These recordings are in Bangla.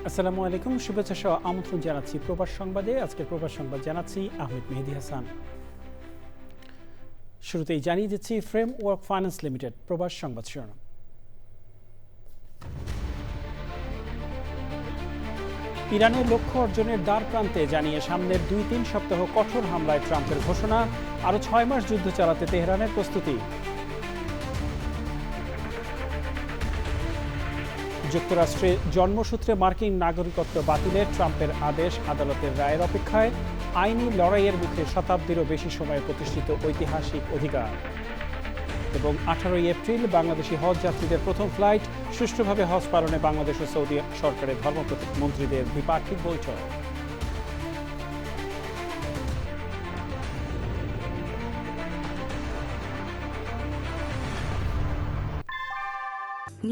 আসসালামু আলাইকুম, শুভেচ্ছা সহ আমন্ত্রণ জানাচ্ছি প্রবাস সংবাদে। আজকের প্রবাস সংবাদ জানাচ্ছি আহমেদ মেহেদী হাসান। শুরুতেই জানিয়ে দিচ্ছি ফ্রেমওয়ার্ক ফাইন্যান্স লিমিটেড প্রবাস সংবাদ শিরোনাম। ইরানের লক্ষ্য অর্জনের দ্বার প্রান্তে জানিয়ে সামনের 2-3 সপ্তাহ কঠোর হামলায় ট্রাম্পের ঘোষণা, আরও 6 মাস যুদ্ধ চালাতে তেহরানের প্রস্তুতি। যুক্তরাষ্ট্রে জন্মসূত্রে মার্কিন নাগরিকত্ব বাতিলের ট্রাম্পের আদেশ আদালতের রায়ের অপেক্ষায়। আইনি লড়াইয়ের মুখে শতাব্দীরও বেশি সময়ে প্রতিষ্ঠিত ঐতিহাসিক অধিকার। এবং 18 এপ্রিল বাংলাদেশি হজ যাত্রীদের প্রথম ফ্লাইট, সুষ্ঠুভাবে হজ পালনে বাংলাদেশ ও সৌদি সরকারের ধর্মমন্ত্রীদের দ্বিপাক্ষিক বৈঠক।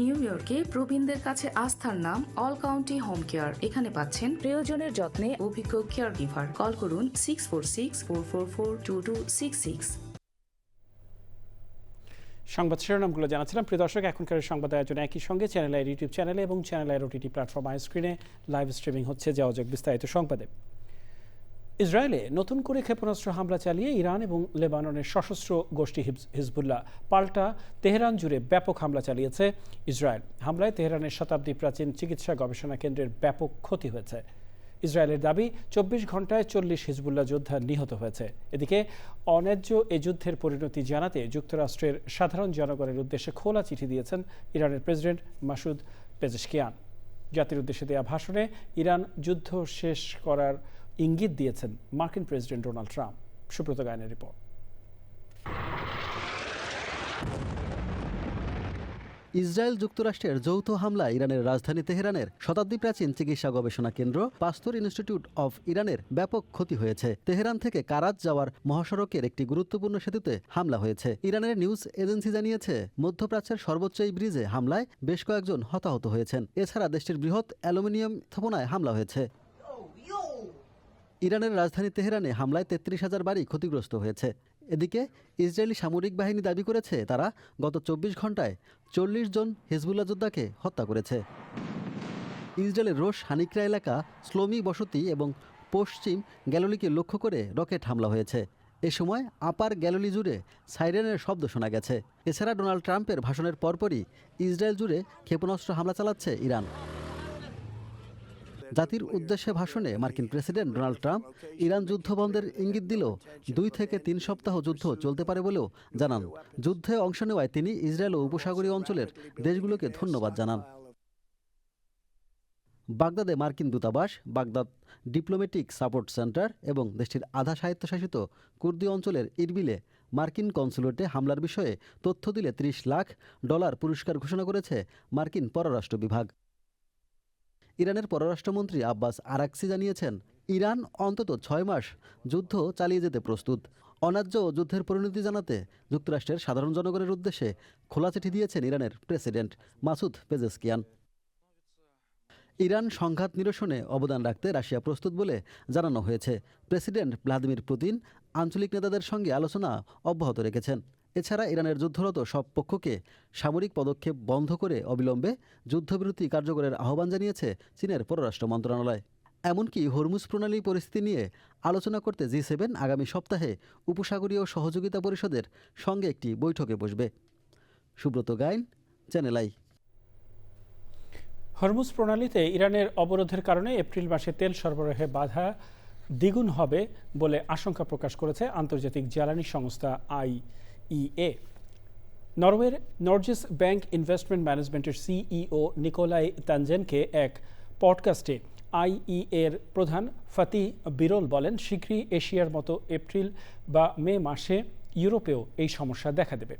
নিউ ইয়র্কে প্রবীণদের কাছে আস্থার নাম অল কাউন্টি হোম কেয়ার। এখানে পাচ্ছেন প্রিয়জনের যত্নে অভিজ্ঞ কেয়ার গিভার। কল করুন 646-444-2266। সংবাদ শিরোনামগুলো জানাচ্ছিলাম। প্রিয় দর্শক, এখনকার সংবাদ আয়োজনে একই সঙ্গে চ্যানেল আইয়ের ইউটিউব চ্যানেলে এবং চ্যানেল আইয়ের ওটিটি প্ল্যাটফর্ম আই স্ক্রিনে লাইভ স্ট্রিমিং হচ্ছে। যাওয়া যাক বিস্তারিত সংবাদে। ইসরায়েলে নতুন করে ক্ষেপণাস্ত্র হামলা চালিয়ে ইরান এবং লেবাননের সশস্ত্র গোষ্ঠী হিজবুল্লাহ পাল্টা তেহরান জুড়ে ব্যাপক হামলা চালিয়েছে ইসরায়েল। হামলায় তেহরানের শতাব্দী প্রাচীন চিকিৎসা গবেষণা কেন্দ্রের ব্যাপক ক্ষতি হয়েছে। ইসরায়েলের দাবি 24 ঘন্টায় 40 হিজবুল্লাহ যোদ্ধা নিহত হয়েছে। এদিকে অন্যায্য এ যুদ্ধের পরিণতি জানাতে যুক্তরাষ্ট্রের সাধারণ জনগণের উদ্দেশ্যে খোলা চিঠি দিয়েছেন ইরানের প্রেসিডেন্ট মাসুদ পেজেশকিয়ান। জাতির উদ্দেশ্যে দেওয়া ভাষণে ইরান যুদ্ধ শেষ করার ইঙ্গিত দিয়েছেন মার্কিন প্রেসিডেন্ট ডোনাল্ড ট্রাম্প। সুব্রত গায়নের রিপোর্ট। ইসরায়েল যুক্তরাষ্ট্রের যৌথ হামলায় ইরানের রাজধানী তেহরানের শতাব্দী প্রাচীন চিকিৎসা গবেষণা কেন্দ্র পাস্তর ইনস্টিটিউট অফ ইরানের ব্যাপক ক্ষতি হয়েছে। তেহরান থেকে কারাত যাওয়ার মহাসড়কের একটি গুরুত্বপূর্ণ সেতুতে হামলা হয়েছে। ইরানের নিউজ এজেন্সি জানিয়েছে, মধ্যপ্রাচ্যের সর্বোচ্চ এই ব্রিজে হামলায় বেশ কয়েকজন হতাহত হয়েছেন। এছাড়া দেশটির বৃহৎ অ্যালুমিনিয়াম স্থাপনায় হামলা হয়েছে। ইরানের রাজধানী তেহরানে হামলায় 33,000 বাড়ি ক্ষতিগ্রস্ত হয়েছে। এদিকে ইসরায়েলি সামরিক বাহিনী দাবি করেছে, তারা গত 24 ঘন্টায় 40 জন হিজবুল্লাহ যোদ্ধাকে হত্যা করেছে। ইসরায়েলের রোশ হানিকরা এলাকা, স্লোমি বসতি এবং পশ্চিম গ্যালিলিকে লক্ষ্য করে রকেট হামলা হয়েছে। এ সময় আপার গ্যালিলি জুড়ে সাইরেনের শব্দ শোনা গেছে। এছাড়া ডোনাল্ড ট্রাম্পের ভাষণের পরপরই ইসরায়েল জুড়ে ক্ষেপণাস্ত্র হামলা চালাচ্ছে ইরান। জাতির উদ্দেশ্যে ভাষণে মার্কিন প্রেসিডেন্ট ডোনাল্ড ট্রাম্প ইরান যুদ্ধ বন্ধের ইঙ্গিত দিলেও 2 থেকে 3 সপ্তাহ যুদ্ধ চলতে পারে বলেও জানান। যুদ্ধে অংশ নেওয়ায় তিনি ইসরায়েল ও উপসাগরীয় অঞ্চলের দেশগুলোকে ধন্যবাদ জানান। বাগদাদে মার্কিন দূতাবাস, বাগদাদ ডিপ্লোম্যাটিক সাপোর্ট সেন্টার এবং দেশটির আধা স্বায়ত্তশাসিত কুর্দি অঞ্চলের ইরবিলে মার্কিন কনসুলেটে হামলার বিষয়ে তথ্য দিলে $30 লাখ পুরস্কার ঘোষণা করেছে মার্কিন পররাষ্ট্র বিভাগ। ইরানের পররাষ্ট্রমন্ত্রী আব্বাস আরাকচি জানিয়েছেন, ইরান অন্তত 6 মাস যুদ্ধ চালিয়ে যেতে প্রস্তুত। অন্যায্য যুদ্ধের পরিণতি জানাতে যুক্তরাষ্ট্রের সাধারণ জনগণের উদ্দেশ্যে খোলা চিঠি দিয়েছেন ইরানের প্রেসিডেন্ট মাসুদ পেজেশকিয়ান। ইরান সংঘাত নিরসনে অবদান রাখতে রাশিয়া প্রস্তুত বলে জানানো হয়েছে। প্রেসিডেন্ট ভ্লাদিমির পুতিন আঞ্চলিক নেতাদের সঙ্গে আলোচনা অব্যাহত রেখেছেন। এছাড়া ইরানের যুদ্ধরত সব পক্ষকে সামরিক পদক্ষেপ বন্ধ করে অবিলম্বে যুদ্ধবিরতি কার্যকরের আহ্বান জানিয়েছে চীনের পররাষ্ট্র মন্ত্রণালয়। এমনকি হরমুজ প্রণালী পরিস্থিতি নিয়ে আলোচনা করতে G7 আগামী সপ্তাহে উপসাগরীয় সহযোগিতা পরিষদের সঙ্গে একটি বৈঠকে বসবে। Subrata Gain, channel I. Hormuz প্রণালীতে ইরানের অবরোধের কারণে এপ্রিল মাসে তেল সরবরাহে বাধা দ্বিগুণ হবে বলে আশঙ্কা প্রকাশ করেছে আন্তর্জাতিক জ্বালানি সংস্থা IEA। নরওয়ের নর্জেস ব্যাংক ইনভেস্টমেন্ট ম্যানেজমেন্টের CEO নিকোলাই তানজেনকে এক পডকাস্টে IEA-র প্রধান ফাতি বিরল বলেন, শীঘ্রই এশিয়ার মতো এপ্রিল বা মে মাসে ইউরোপেও এই সমস্যা দেখা দেবে।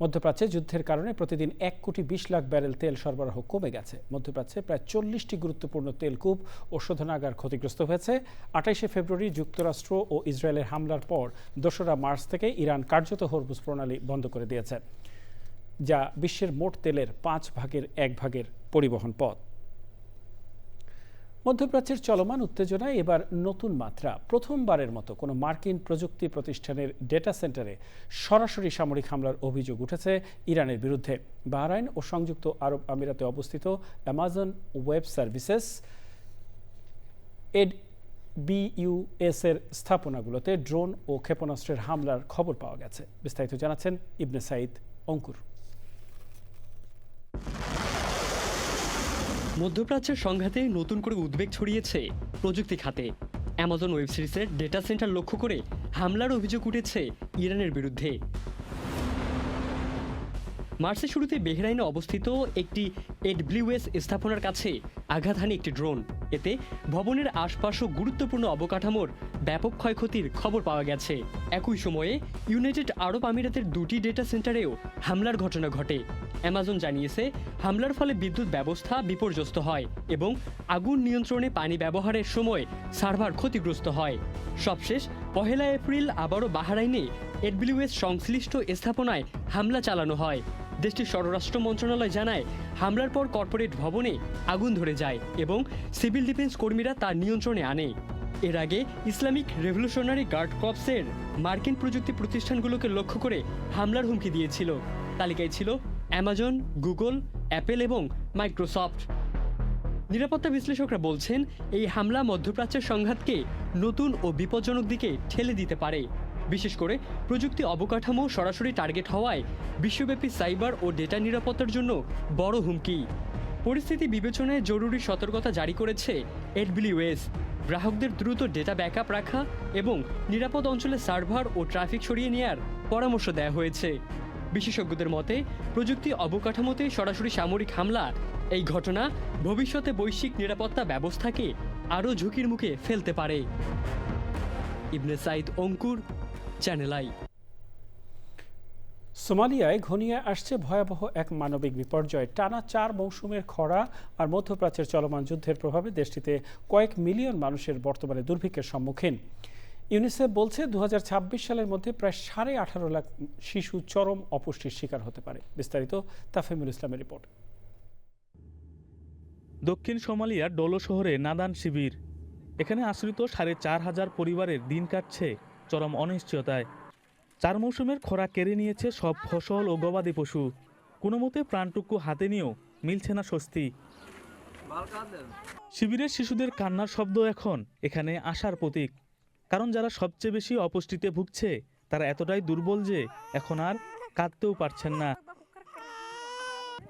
মধ্যপ্রাচ্যে যুদ্ধের কারণে প্রতিদিন 1,20 লাখ ব্যারেল তেল সরবরাহ কমে গেছে। মধ্যপ্রাচ্যে প্রায় 40টি গুরুত্বপূর্ণ তেলকূপ ও শোধনাগার ক্ষতিগ্রস্ত হয়েছে। 28শে ফেব্রুয়ারি যুক্তরাষ্ট্র ও ইসরায়েলের হামলার পর 2রা মার্চ থেকে ইরান কার্যত হরমুজ প্রণালী বন্ধ করে দিয়েছে, যা বিশ্বের মোট তেলের 5 ভাগের 1 ভাগের পরিবহন পথ। মধ্যপ্রাচ্যের চলমান উত্তেজনায় এবার নতুন মাত্রা। প্রথমবারের মতো কোনো মার্কিন প্রযুক্তি প্রতিষ্ঠানের ডেটা সেন্টারে সরাসরি সামরিক হামলার অভিযোগ উঠেছে ইরানের বিরুদ্ধে। বাহরাইন ও সংযুক্ত আরব আমিরাতে অবস্থিত অ্যামাজন ওয়েব সার্ভিসেস AWS এর স্থাপনাগুলোতে ড্রোন ও ক্ষেপণাস্ত্রের হামলার খবর পাওয়া গেছে। বিস্তারিত জানাচ্ছেন ইবনে সাঈদ অঙ্কুর। মধ্যপ্রাচ্যের সংঘাতে নতুন করে উদ্বেগ ছড়িয়েছে প্রযুক্তি খাতে। অ্যামাজন ওয়েব সিরিজের ডেটা সেন্টার লক্ষ্য করে হামলার অভিযোগ উঠেছে ইরানের বিরুদ্ধে। মার্চের শুরুতে বেহরাইনে অবস্থিত একটি AWS স্থাপনার কাছে আঘাত হানে একটি ড্রোন। এতে ভবনের আশপাশ ও গুরুত্বপূর্ণ অবকাঠামোর ব্যাপক ক্ষয়ক্ষতির খবর পাওয়া গেছে। একই সময়ে ইউনাইটেড আরব আমিরাতের দুটি ডেটা সেন্টারেও হামলার ঘটনা ঘটে। অ্যামাজন জানিয়েছে হামলার ফলে বিদ্যুৎ ব্যবস্থা বিপর্যস্ত হয় এবং আগুন নিয়ন্ত্রণে পানি ব্যবহারের সময় সার্ভার ক্ষতিগ্রস্ত হয়। সবশেষ 1 এপ্রিল আবারও বাহরাইনে AWS সংশ্লিষ্ট স্থাপনায় হামলা চালানো হয়। দেশটির স্বরাষ্ট্র মন্ত্রণালয় জানায়, হামলার পর কর্পোরেট ভবনে আগুন ধরে যায় এবং সিভিল ডিফেন্স কর্মীরা তা নিয়ন্ত্রণে আনে। এর আগে ইসলামিক রেভলিউশনারি গার্ড কর্পসের মার্কিন প্রযুক্তি প্রতিষ্ঠানগুলোকে লক্ষ্য করে হামলার হুমকি দিয়েছিল। তালিকায় ছিল অ্যামাজন, গুগল, অ্যাপেল এবং মাইক্রোসফট। নিরাপত্তা বিশ্লেষকরা বলছেন, এই হামলা মধ্যপ্রাচ্যের সংঘাতকে নতুন ও বিপজ্জনক দিকে ঠেলে দিতে পারে। বিশেষ করে প্রযুক্তি অবকাঠামো সরাসরি টার্গেট হওয়ায় বিশ্বব্যাপী সাইবার ও ডেটা নিরাপত্তার জন্য বড় হুমকি। পরিস্থিতি বিবেচনায় জরুরি সতর্কতা জারি করেছে AWS। গ্রাহকদের দ্রুত ডেটা ব্যাকআপ রাখা এবং নিরাপদ অঞ্চলে সার্ভার ও ট্রাফিক সরিয়ে নেওয়ার পরামর্শ দেওয়া হয়েছে। বিশেষজ্ঞদের মতে, প্রযুক্তি অবকাঠামোতে সরাসরি সামরিক হামলা এই ঘটনা ভবিষ্যতে বৈশ্বিক নিরাপত্তা ব্যবস্থাকে আরও ঝুঁকির মুখে ফেলতে পারে। ইবনে সাঈদ অঙ্কুর, চ্যানেল আই। সোমালিয়ায় ঘনিয়ে আসছে ভয়াবহ এক মানবিক বিপর্যয়। টানা 4 মৌসুমের খরা আর মধ্যপ্রাচ্যের চলমান যুদ্ধের প্রভাবে দেশটিতে কয়েক মিলিয়ন মানুষের বর্তমানে দুর্ভিক্ষের সম্মুখীন। ইউনিসেফ বলছে 2026 সালের মধ্যে প্রায় 18.5 লাখ শিশু চরম অপুষ্টির শিকার হতে পারে। বিস্তারিত তাফহিমুল ইসলামের রিপোর্ট। দক্ষিণ সোমালিয়ার ডোলো শহরে নাদান শিবির। এখানে আশ্রিত 4,500 পরিবারের দিন কাটছে চরম অনিশ্চয়তায়। 4 মৌসুমের খরা কেড়ে নিয়েছে সব ফসল ও গবাদি পশু। কোনো মতে প্রাণটুকু হাতে নিয়েও মিলছে না স্বস্তি। শিবিরের শিশুদের কান্নার শব্দ এখন এখানে আশার প্রতীক। কারণ যারা সবচেয়ে বেশি অপুষ্টিতে ভুগছে তারা এতটাই দুর্বল যে এখন আর কাঁদতেও পারছেন না।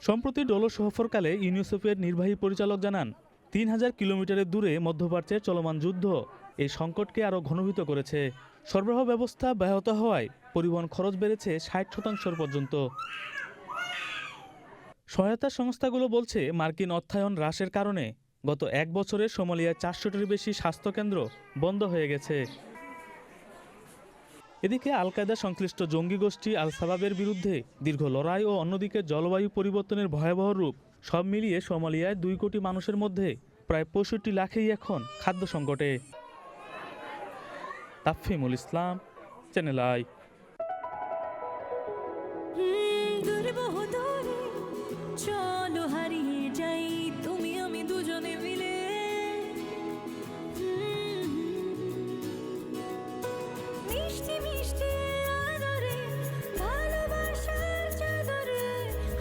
সম্প্রতি ডোলো সফরকালে ইউনিসেফের নির্বাহী পরিচালক জানান, 3000 কিলোমিটারের দূরে মধ্যপ্রাচ্যের চলমান যুদ্ধ এই সংকটকে আরও ঘনীভূত করেছে। সরবরাহ ব্যবস্থা ব্যাহত হওয়ায় পরিবহন খরচ বেড়েছে 60% পর্যন্ত। সহায়তা সংস্থাগুলো বলছে, মার্কিন অর্থায়ন হ্রাসের কারণে গত 1 বছরে সোমালিয়ায় 400টির বেশি স্বাস্থ্যকেন্দ্র বন্ধ হয়ে গেছে। এদিকে আল কায়দা সংশ্লিষ্ট জঙ্গি গোষ্ঠী আল শাবাবের বিরুদ্ধে দীর্ঘ লড়াই ও অন্যদিকে জলবায়ু পরিবর্তনের ভয়াবহ রূপ, সব মিলিয়ে সোমালিয়ায় 2 কোটি মানুষের মধ্যে প্রায় 65 লাখই এখন খাদ্য সংকটে। তাফহিমুল ইসলাম, চ্যানেল আই। চলো হারিয়ে যাই তুমি আমি দুজনে মিলে, মিষ্টি মিষ্টি আদরে ভালোবাসার চাদরে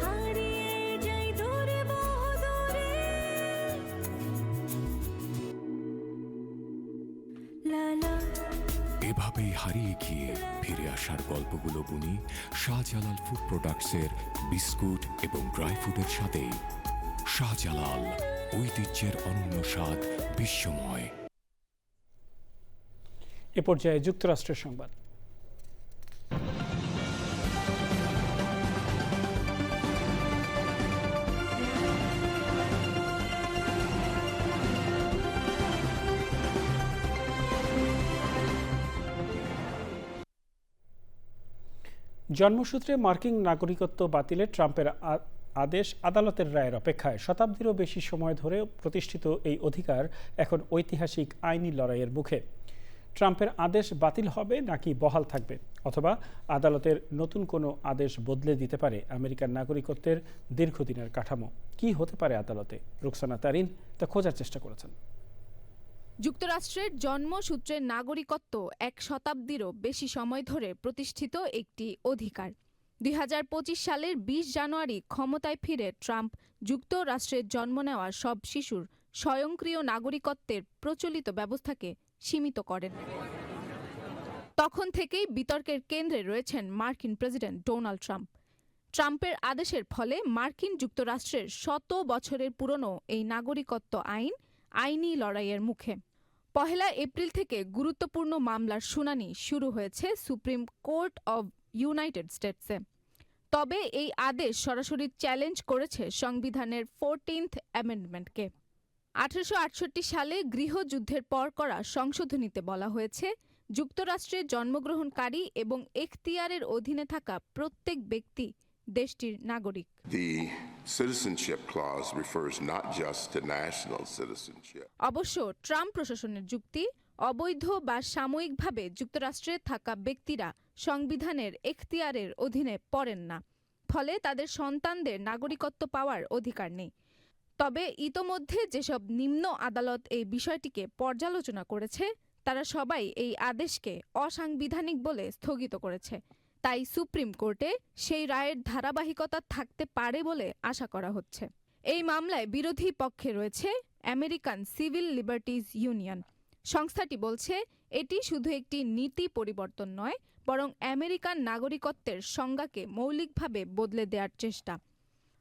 হারিয়ে যাই দূরে বহু দূরে। লালা এভাবেই হারিয়ে গিয়ে ফিরে আসার গল্পগুলো বুনি শাহজালাল ফুড প্রোডাক্টসের বিস্কুট এবং ড্রাই ফ্রুটের সাথে। শাহজালাল, ঐতিহ্যের অনন্য স্বাদ, বিশ্বময়। এ পর্যায়ে যুক্তরাষ্ট্রের সংবাদ। জন্মসূত্রে মার্কিন নাগরিকত্ব বাতিলে ট্রাম্পের আদেশ আদালতের রায়ের অপেক্ষায়। শতাব্দীরও বেশি সময় ধরে প্রতিষ্ঠিত এই অধিকার এখন ঐতিহাসিক আইনি লড়াইয়ের মুখে। ট্রাম্পের আদেশ বাতিল হবে নাকি বহাল থাকবে, অথবা আদালতের নতুন কোনো আদেশ বদলে দিতে পারে আমেরিকার নাগরিকত্বের দীর্ঘদিনের কাঠামো। কি হতে পারে আদালতে? রুকসানা তারিন তা খোঁজার চেষ্টা করেছেন। যুক্তরাষ্ট্রের জন্মসূত্রের নাগরিকত্ব ১ শতাব্দীরও বেশি সময় ধরে প্রতিষ্ঠিত একটি অধিকার। ২০২৫ সালের ২০ জানুয়ারি ক্ষমতায় ফিরে ট্রাম্প যুক্তরাষ্ট্রের জন্ম নেওয়া সব শিশুর স্বয়ংক্রিয় নাগরিকত্বের প্রচলিত ব্যবস্থাকে সীমিত করেন। তখন থেকেই বিতর্কের কেন্দ্রে রয়েছেন মার্কিন প্রেসিডেন্ট ডোনাল্ড ট্রাম্প। ট্রাম্পের আদেশের ফলে মার্কিন যুক্তরাষ্ট্রের শত বছরের পুরনো এই নাগরিকত্ব আইন আইনি লড়াইয়ের মুখে। ১ এপ্রিল থেকে গুরুত্বপূর্ণ মামলার শুনানি শুরু হয়েছে সুপ্রিম কোর্ট অব ইউনাইটেড স্টেটসে। তবে এই আদেশ সরাসরি চ্যালেঞ্জ করেছে সংবিধানের 14th অ্যামেন্ডমেন্টকে। ১৮৬৮ সালে গৃহযুদ্ধের পর করা সংশোধনীতে বলা হয়েছে, যুক্তরাষ্ট্রে জন্মগ্রহণকারী এবং এখতিয়ারের অধীনে থাকা প্রত্যেক ব্যক্তি দেশটির নাগরিক। The citizenship clause refers not just to national citizenship. অবশ্য ট্রাম্প প্রশাসনের যুক্তি, অবৈধ বা সাময়িকভাবে যুক্তরাষ্ট্রে থাকা ব্যক্তিরা সংবিধানের এখতিয়ারের অধীনে পড়েন না, ফলে তাদের সন্তানদের নাগরিকত্ব পাওয়ার অধিকার নেই। তবে ইতোমধ্যে যেসব নিম্ন আদালত এই বিষয়টিকে পর্যালোচনা করেছে, তারা সবাই এই আদেশকে অসাংবিধানিক বলে স্থগিত করেছে। তাই সুপ্রিম কোর্টে সেই রায়ের ধারাবাহিকতা থাকতে পারে বলে আশা করা হচ্ছে। এই মামলায় বিরোধী পক্ষে রয়েছে আমেরিকান সিভিল লিবার্টিজ ইউনিয়ন। সংস্থাটি বলছে, এটি শুধু একটি নীতি পরিবর্তন নয়, বরং আমেরিকান নাগরিকত্বের সংজ্ঞাকে মৌলিকভাবে বদলে দেওয়ার চেষ্টা।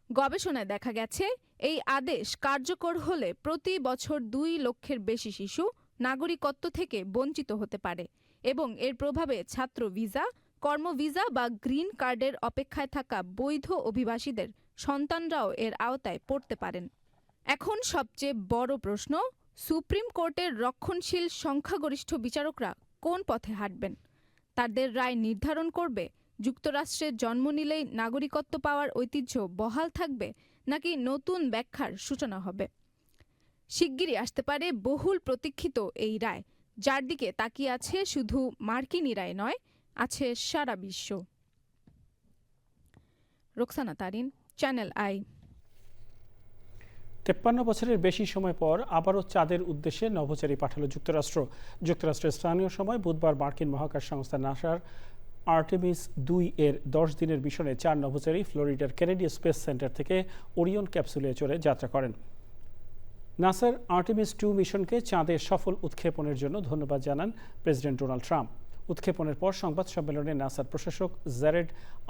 গবেষণায় দেখা গেছে, এই আদেশ কার্যকর হলে প্রতি বছর ২ লক্ষের বেশি শিশু নাগরিকত্ব থেকে বঞ্চিত হতে পারে এবং এর প্রভাবে ছাত্র ভিসা, কর্ম ভিসা বা গ্রিন কার্ডের অপেক্ষায় থাকা বৈধ অভিবাসীদের সন্তানরাও এর আওতায় পড়তে পারেন। এখন সবচেয়ে বড় প্রশ্ন, সুপ্রিম কোর্টের রক্ষণশীল সংখ্যাগরিষ্ঠ বিচারকরা কোন পথে হাঁটবেন? তাদের রায় নির্ধারণ করবে যুক্তরাষ্ট্রে জন্ম নিলেই নাগরিকত্ব পাওয়ার ঐতিহ্য বহাল থাকবে, নাকি নতুন ব্যাখ্যার সূচনা হবে? শিগগিরই আসতে পারে বহুল প্রতীক্ষিত এই রায়, যার দিকে তাকিয়ে আছে শুধু মার্কিনীরাই নয়, আছে সারা বিশ্ব। Roksana Tarin, channel I. ৫৩ বছরের বেশি সময় পর আবারও চাঁদের উদ্দেশ্যে নভোচারী পাঠালো যুক্তরাষ্ট্র। যুক্তরাষ্ট্রের স্থানীয় সময় বুধবার মার্কিন মহাকাশ সংস্থা নাসার আর্টেমিস ২ এর ১০ দিনের মিশনে ৪ নভোচারী ফ্লোরিডার কেনেডি স্পেস সেন্টার থেকে ওরিয়ন ক্যাপসুলে চড়ে যাত্রা করেন। নাসার আর্টেমিস ২ মিশনকে চাঁদে সফল উৎক্ষেপণের জন্য ধন্যবাদ জানান প্রেসিডেন্ট ডোনাল্ড ট্রাম্প। উৎক্ষেপণের পর সংবাদ সম্মেলনে নাসার প্রশাসক জ্যারেড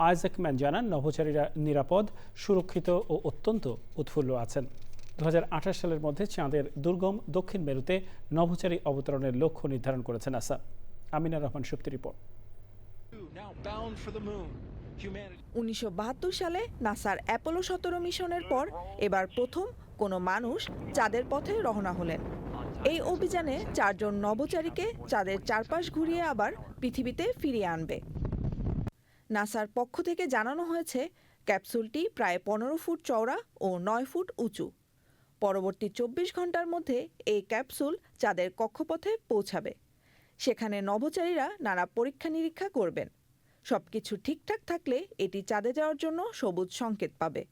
আইজ্যাকম্যান জানান, নভোচারীরা নিরাপদ, সুরক্ষিত ও অত্যন্ত উৎফুল্ল আছেন। ২০২৮ সালের মধ্যে চাঁদের দুর্গম দক্ষিণ মেরুতে নভোচারী অবতরণের লক্ষ্য নির্ধারণ করেছে নাসা। আমিনা রহমান সুপ্তি রিপোর্ট। ১৯৭২ সালে নাসার অ্যাপোলো ১৭ মিশনের পর এবার প্রথম কোনো মানুষ চাঁদের পথে রওনা হলেন। এই অভিযানে ৪ জন নভোচারীকে চাঁদের চারপাশ ঘুরিয়ে আবার পৃথিবীতে ফিরিয়ে আনবে। নাসার পক্ষ থেকে জানানো হয়েছে, ক্যাপসুলটি প্রায় ১৫ ফুট চওড়া ও ৯ ফুট উঁচু। পরবর্তী ২৪ ঘন্টার মধ্যে এই ক্যাপসুল চাঁদের কক্ষপথে পৌঁছাবে। সেখানে নভোচারীরা নানা পরীক্ষা নিরীক্ষা করবেন। সবকিছু ঠিকঠাক থাকলে এটি চাঁদে যাওয়ার জন্য সবুজ সংকেত পাবে।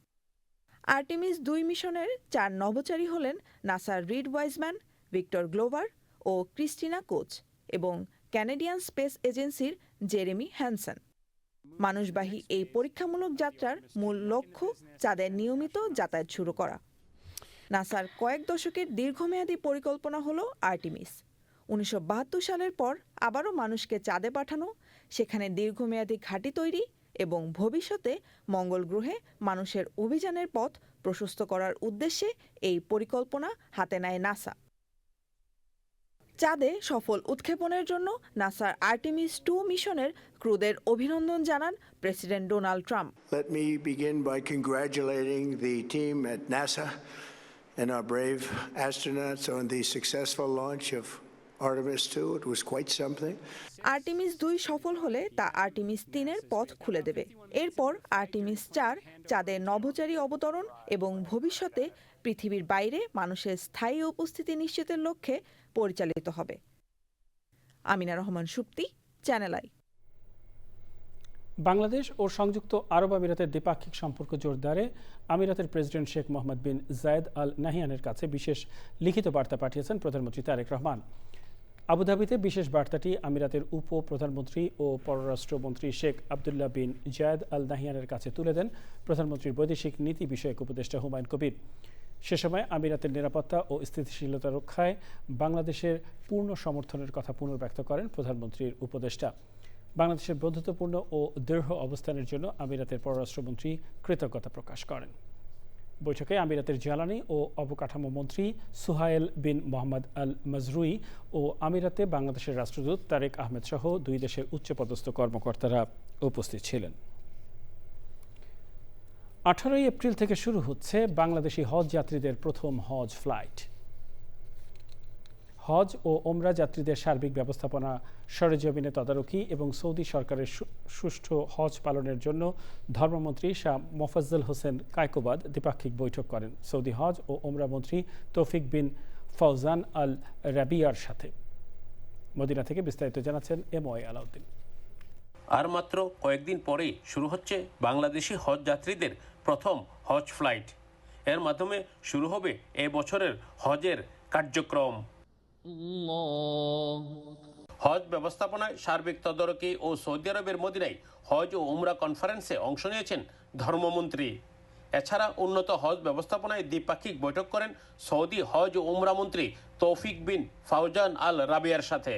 আর্টেমিস ২ মিশনের ৪ নভোচারী হলেন নাসার রিড ওয়াইজম্যান, ভিক্টর গ্লোভার ও ক্রিস্টিনা কোচ এবং ক্যানাডিয়ান স্পেস এজেন্সির জেরেমি হ্যানসন। মানুষবাহী এই পরীক্ষামূলক যাত্রার মূল লক্ষ্য চাঁদের নিয়মিত যাতায়াত শুরু করা। নাসার কয়েক দশকের দীর্ঘমেয়াদী পরিকল্পনা হল আর্টেমিস। ১৯৭২ সালের পর আবারও মানুষকে চাঁদে পাঠানো, সেখানে দীর্ঘমেয়াদী ঘাঁটি তৈরি এবং ভবিষ্যতে মঙ্গল গ্রহে মানুষের অভিযানের পথ প্রশস্ত করার উদ্দেশ্যে এই পরিকল্পনা হাতে নেয় নাসা। চাঁদে সফল উৎক্ষেপণের জন্য নাসার আর্টেমিস ২ মিশনের ক্রুদের অভিনন্দন জানান president Donald Trump. Let me begin by congratulating the team at NASA and our brave astronauts on the successful launch of Artemis 2. It was quite something. Artemis ২ সফল হলে তা আর্টেমিস ৩ এর পথ খুলে দেবে। এরপর আর্টেমিস ৪ চাঁদের নভোচারী অবতরণ এবং ভবিষ্যতে পৃথিবীর বাইরে মানুষের স্থায়ী উপস্থিতি নিশ্চিতের লক্ষ্যে পরিচালিত হবে। Amina Rahman Supti, channel I. বাংলাদেশ ও সংযুক্ত আরব আমিরাতের দ্বিপাক্ষিক সম্পর্ক জোরদারে আমিরাতের president Sheikh Mohammed bin Zayed Al নাহিয়ানের কাছে বিশেষ লিখিত বার্তা পাঠিয়েছেন প্রধানমন্ত্রী তারেক রহমান। আবুধাবিতে বিশেষ বার্তাটি আমিরাতের উপ প্রধানমন্ত্রী ও পররাষ্ট্রমন্ত্রী শেখ আবদুল্লাহ বিন জায়েদ আল নাহিয়ানের কাছে তুলে দেন প্রধানমন্ত্রীর বৈদেশিক নীতি বিষয়ক উপদেষ্টা হুমায়ুন কবির। সে সময় আমিরাতের নিরাপত্তা ও স্থিতিশীলতা রক্ষায় বাংলাদেশের পূর্ণ সমর্থনের কথা পুনর্ব্যক্ত করেন প্রধানমন্ত্রীর উপদেষ্টা। বাংলাদেশের বন্ধুত্বপূর্ণ ও দৃঢ় অবস্থানের জন্য আমিরাতের পররাষ্ট্রমন্ত্রী কৃতজ্ঞতা প্রকাশ করেন। বৈঠকে আমিরাতের জ্বালানি ও অবকাঠামো মন্ত্রী সুহায়েল বিন মোহাম্মদ আল মাজরুই ও আমিরাতে বাংলাদেশের রাষ্ট্রদূত তারেক আহমেদ সহ দুই দেশের উচ্চপদস্থ কর্মকর্তারা উপস্থিত ছিলেন। 18 এপ্রিল থেকে শুরু হচ্ছে বাংলাদেশি হজ যাত্রীদের প্রথম হজ ফ্লাইট। হজ ও ওমরা যাত্রীদের সার্বিক ব্যবস্থাপনা, সরেজমিনে তদারকি এবং সৌদি সরকারের সুষ্ঠু হজ পালনের জন্য ধর্মমন্ত্রী শাহ মোফাজ্জল হোসেন কায়কোবাদ দ্বিপাক্ষিক বৈঠক করেন সৌদি হজ ও ওমরা মন্ত্রী তৌফিক বিন ফৌজান আল রাবিয়ার সাথে। মদিনা থেকে বিস্তারিত জানাচ্ছেন এমওয়াই আলাউদ্দিন। আর মাত্র কয়েকদিন পরেই শুরু হচ্ছে বাংলাদেশি হজ যাত্রীদের প্রথম হজ ফ্লাইট। এর মাধ্যমে শুরু হবে এ বছরের হজের কার্যক্রম। হজ ব্যবস্থাপনায় সার্বিক তদারকি ও সৌদি আরবের মদিনায় হজ ও উমরা কনফারেন্সে অংশ নিয়েছেন ধর্মমন্ত্রী। এছাড়া উন্নত হজ ব্যবস্থাপনায় দ্বিপাক্ষিক বৈঠক করেন সৌদি হজ ও উমরা মন্ত্রী তৌফিক বিন ফৌজান আল রাবিয়ার সাথে।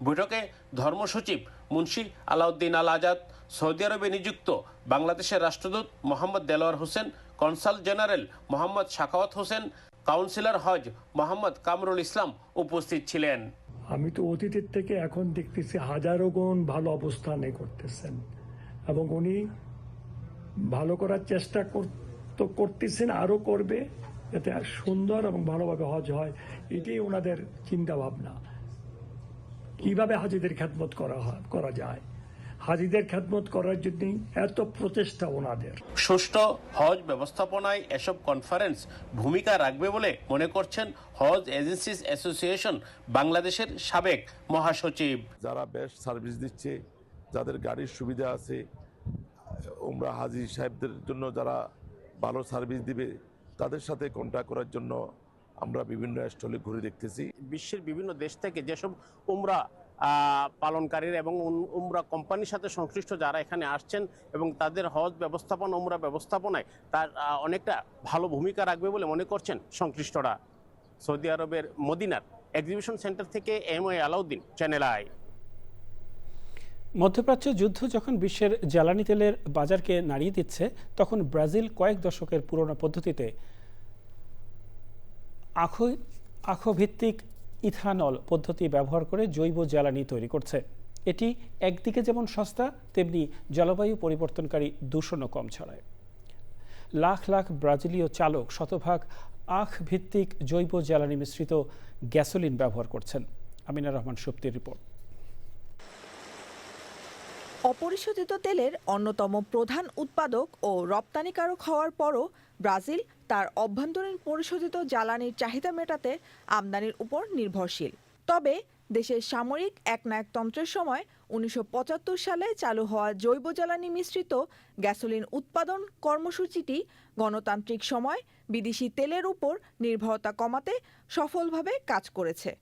বৈঠকে ধর্মসচিব মুন্সি আলাউদ্দিন আল আজাদ, সৌদি আরবে নিযুক্ত বাংলাদেশের রাষ্ট্রদূত Mohammad Delwar Hossain, consul general Mohammad Shakhawat Hossain, councillor হজ মোহাম্মদ কামরুল ইসলাম উপস্থিত ছিলেন। আমি তো অতীতের থেকে এখন দেখতেছি হাজারো গুণ ভালো অবস্থানে করতেছেন এবং উনি ভালো করার চেষ্টা করতেছেন, আরো করবে যাতে আর সুন্দর এবং ভালোভাবে হজ হয়। এটাই ওনাদের চিন্তা ভাবনা, কিভাবে হাজিদের খেদমত করা যায়। হাজিদের খেদমত করার জন্য এত প্রচেষ্টা ওনাদের। সুষ্ঠু হজ ব্যবস্থাপনায় এসব কনফারেন্স ভূমিকা রাখবে বলে মনে করছেন হজ এজেন্সিস অ্যাসোসিয়েশন বাংলাদেশের সাবেক মহাসচিব। যারা বেস্ট সার্ভিস দিচ্ছে, যাদের গাড়ির সুবিধা আছে, উমরা হাজি সাহেবদের জন্য যারা ভালো সার্ভিস দিবে তাদের সাথে কন্ট্যাক্ট করার জন্য আমরা বিভিন্ন স্টলে ঘুরে দেখতেছি। বিশ্বের বিভিন্ন দেশ থেকে যেসব উমরা পালনকারীরা এবং উমরা কোম্পানির সাথে সংশ্লিষ্ট যারা এখানে আসছেন এবং তাদের হজ ব্যবস্থাপনা, উমরা ব্যবস্থাপনায় তার অনেকটা ভালো ভূমিকা রাখবে বলে মনে করছেন সংশ্লিষ্টরা। সৌদি আরবের মদিনার এক্সিবিশন সেন্টার থেকে এমওয়াই আলাউদ্দিন, চ্যানেল আই। মধ্যপ্রাচ্য যুদ্ধ যখন বিশ্বের জ্বালানি তেলের বাজারকে নাড়িয়ে দিচ্ছে, তখন ব্রাজিল কয়েক দশকের পুরনো পদ্ধতিতে আখভিত্তিক ইথানল পদ্ধতি ব্যবহার করে জৈব জ্বালানি তৈরি করছে। এটি একদিকে যেমন সস্তা, তেমনি জলবায়ু পরিবর্তনকারী দূষণও কম ছড়ায়। লাখ লাখ ব্রাজিলীয় চালক শতভাগ আখ ভিত্তিক জৈব জ্বালানি মিশ্রিত গ্যাসোলিন ব্যবহার করছেন। আমিনা রহমান সুপ্তির রিপোর্ট। অপরিশোধিত তেলের অন্যতম প্রধান উৎপাদক ও রপ্তানিকারক হওয়ার পরও ব্রাজিল তার অভ্যন্তরীণ পরিশোধিত জ্বালানির চাহিদা মেটাতে আমদানির উপর নির্ভরশীল। তবে দেশের সামরিক একনায়কতন্ত্রের সময় 1975 সালে চালু হওয়া জৈব জ্বালানি মিশ্রিত গ্যাসোলিন উৎপাদন কর্মসূচিটি গণতান্ত্রিক সময় বিদেশি তেলের উপর নির্ভরতা কমাতে সফলভাবে কাজ করেছে।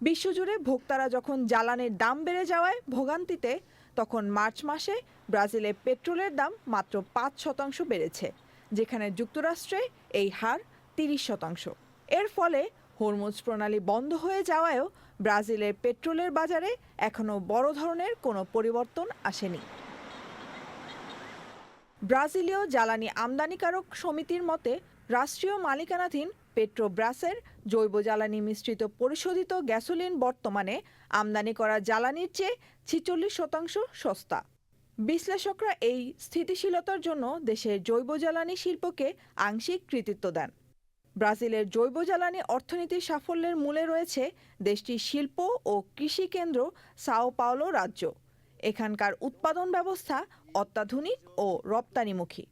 বিশ্বজুড়ে ভোক্তারা যখন জ্বালানির দাম বেড়ে যাওয়ায় ভোগান্তিতে, তখন মার্চ মাসে ব্রাজিলে পেট্রোলের দাম মাত্র 5% বেড়েছে, যেখানে যুক্তরাষ্ট্রে এই হার 30%। এর ফলে হরমুজ প্রণালী বন্ধ হয়ে যাওয়ায়ও ব্রাজিলের পেট্রোলের বাজারে এখনও বড় ধরনের কোনো পরিবর্তন আসেনি। ব্রাজিলীয় জ্বালানি আমদানিকারক সমিতির মতে, রাষ্ট্রীয় মালিকানাধীন পেট্রোব্রাসের জৈব জ্বালানি মিশ্রিত পরিশোধিত গ্যাসোলিন বর্তমানে আমদানি করা জ্বালানির চেয়ে 46% সস্তা। বিশ্লেষকরা এই স্থিতিশীলতার জন্য দেশের জৈব জ্বালানি শিল্পকে আংশিক কৃতিত্ব দেন। ব্রাজিলের জৈব জ্বালানি অর্থনীতির সাফল্যের মূলে রয়েছে দেশটির শিল্প ও কৃষি কেন্দ্র সাও পাওলো রাজ্য। এখানকার উৎপাদন ব্যবস্থা অত্যাধুনিক ও রপ্তানিমুখী।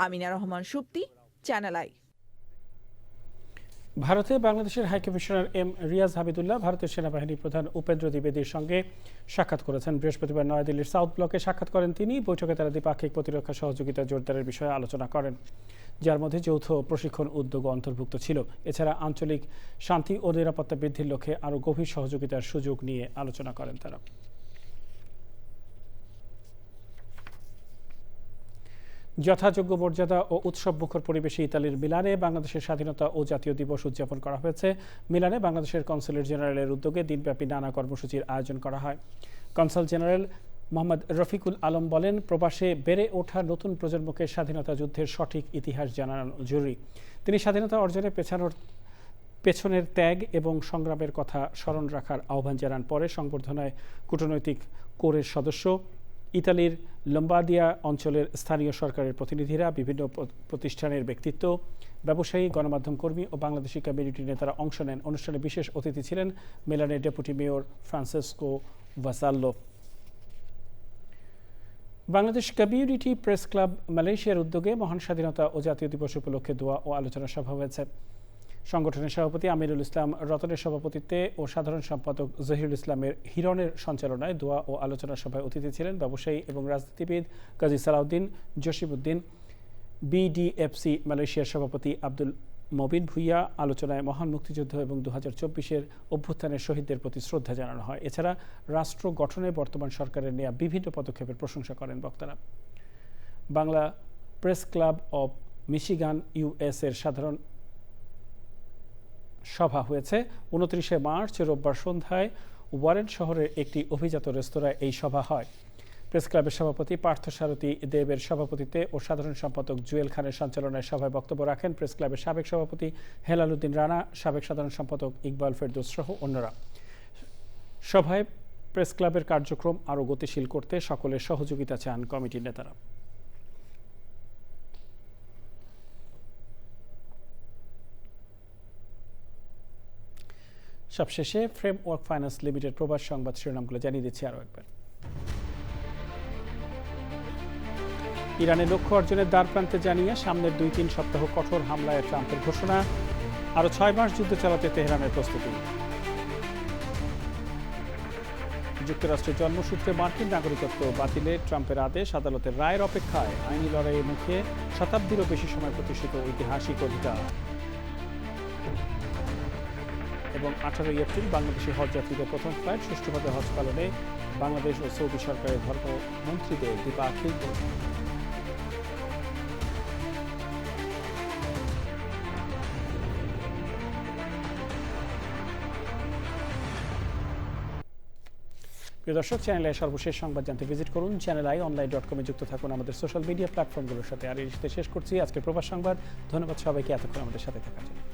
Amina Rahman Supti, channel I. ভারতে বাংলাদেশের হাইকমিশনার এম রিয়াজ হামিদুল্লাহ ভারতের সেনাবাহিনী প্রধান উপেন্দ্র দ্বিবেদীর সঙ্গে সাক্ষাৎ করেছেন। বৃহস্পতিবার নয়াদিল্লির সাউথ ব্লকে সাক্ষাৎ করেন তিনি। বৈঠকে তারা দ্বিপাক্ষিক প্রতিরক্ষা সহযোগিতা জোরদারের বিষয়ে আলোচনা করেন, যার মধ্যে যৌথ প্রশিক্ষণ উদ্যোগ অন্তর্ভুক্ত ছিল। এছাড়া আঞ্চলিক শান্তি ও নিরাপত্তা বৃদ্ধির লক্ষ্যে আরও গভীর সহযোগিতার সুযোগ নিয়ে আলোচনা করেন তারা। যথাযোগ্য মর্যাদা ও উৎসবমুখর পরিবেশে ইতালির মিলানে বাংলাদেশের স্বাধীনতা ও জাতীয় দিবস উদযাপন করা হয়েছে। মিলানে বাংলাদেশের কনসুলেট জেনারেলের উদ্যোগে দিনব্যাপী নানা কর্মসূচির আয়োজন করা হয়। কনসাল জেনারেল মোহাম্মদ রফিকুল আলম বলেন, প্রবাসে বেড়ে ওঠা নতুন প্রজন্মকে স্বাধীনতা যুদ্ধের সঠিক ইতিহাস জানানো জরুরি। তিনি স্বাধীনতা অর্জনে পেছনের ত্যাগ এবং সংগ্রামের কথা স্মরণ রাখার আহ্বান জানান। পরে সংবর্ধনায় কূটনৈতিক কোরের সদস্য, ইতালির লম্বার্দিয়া অঞ্চলের স্থানীয় সরকারের প্রতিনিধিরা, বিভিন্ন প্রতিষ্ঠানের ব্যক্তিত্ব, ব্যবসায়ী, গণমাধ্যম কর্মী ও বাংলাদেশি কমিউনিটি নেতারা অংশ নেন। অনুষ্ঠানে বিশেষ অতিথি ছিলেন মিলানের deputy mayor Francesco Vassallo. Bangladesh community press club মালয়েশিয়ার উদ্যোগে মহান স্বাধীনতা ও জাতীয় দিবস উপলক্ষে দোয়া ও আলোচনা সভা হয়েছে। সংগঠনের সভাপতি আমিরুল ইসলাম রতনের সভাপতিত্বে ও সাধারণ সম্পাদক জহিরুল ইসলামের হিরণের সঞ্চালনায় দোয়া ও আলোচনা সভায় অতিথি ছিলেন ব্যবসায়ী এবং রাজনীতিবিদ কাজী সালাউদ্দিন জসিমউদ্দিন। বিডিএফসি মালয়েশিয়ার সভাপতি আব্দুল মবিন ভুইয়া। আলোচনায় মহান মুক্তিযুদ্ধ এবং 2024-এর অভ্যুত্থানের শহীদদের প্রতি শ্রদ্ধা জানানো হয়। এছাড়া রাষ্ট্র গঠনে বর্তমান সরকারের নেওয়া বিভিন্ন পদক্ষেপের প্রশংসা করেন বক্তারা। Bangla press club of Michigan US এর সাধারণ সভা হয়েছে 29শে মার্চ রোববার সন্ধ্যায় ওয়ারেন শহরের একটি অভিজাত রেস্তোরাঁয় এই সভা হয়। প্রেস ক্লাবের সভাপতি পার্থসারথী দেবের সভাপতিত্বে ও সাধারণ সম্পাদক জুয়েল খানের সঞ্চালনায় সভায় বক্তব্য রাখেন প্রেস ক্লাবের সাবেক সভাপতি হেলাল উদ্দিন রানা, সাবেক সাধারণ সম্পাদক ইকবাল ফেরদৌস সহ অন্যরা। সভায় প্রেস ক্লাবের কার্যক্রম আরও গতিশীল করতে সকলের সহযোগিতা চান কমিটির নেতারা। সবশেষে ফ্রেমওয়ার্ক ফাইন্যান্স লিমিটেড প্রবাস সংবাদ শিরোনামগুলো জানিয়ে দিচ্ছি আরও একবার। ইরানের লক্ষ্য অর্জনের দ্বারপ্রান্তে জানিয়ে সামনের 2-3 সপ্তাহ কঠোর হামলায় ট্রাম্পের ঘোষণা। আরও 6 মাস যুদ্ধ চালাতে তেহরানের প্রস্তুতি। যুক্তরাষ্ট্রের জন্মসূত্রে মার্কিন নাগরিকত্ব বাতিলে ট্রাম্পের আদেশ, আদালতের রায়ের অপেক্ষায় আইনি লড়াইয়ের মুখে শতাব্দীরও বেশি সময় প্রতিষ্ঠিত ঐতিহাসিক অধিকার। এবং 18 এপ্রিল বাংলাদেশি হজযাত্রীদের প্রথম ফ্লাইট, সুষ্ঠুভাবে হজ পালনে বাংলাদেশ ও সৌদি সরকারের ধর্মমন্ত্রীদের দ্বিপাক্ষিক বৈঠক। প্রিয় দর্শক, চ্যানেলে সর্বশেষ সংবাদ জানতে ভিজিট করুন channelionline.com-এ যুক্ত থাকুন আমাদের সোশ্যাল মিডিয়া প্ল্যাটফর্মগুলোর সাথে। আর এর সাথে শেষ করছি আজকের প্রবাস সংবাদ। ধন্যবাদ সবাইকে এতক্ষণ আমাদের সাথে থাকার জন্য।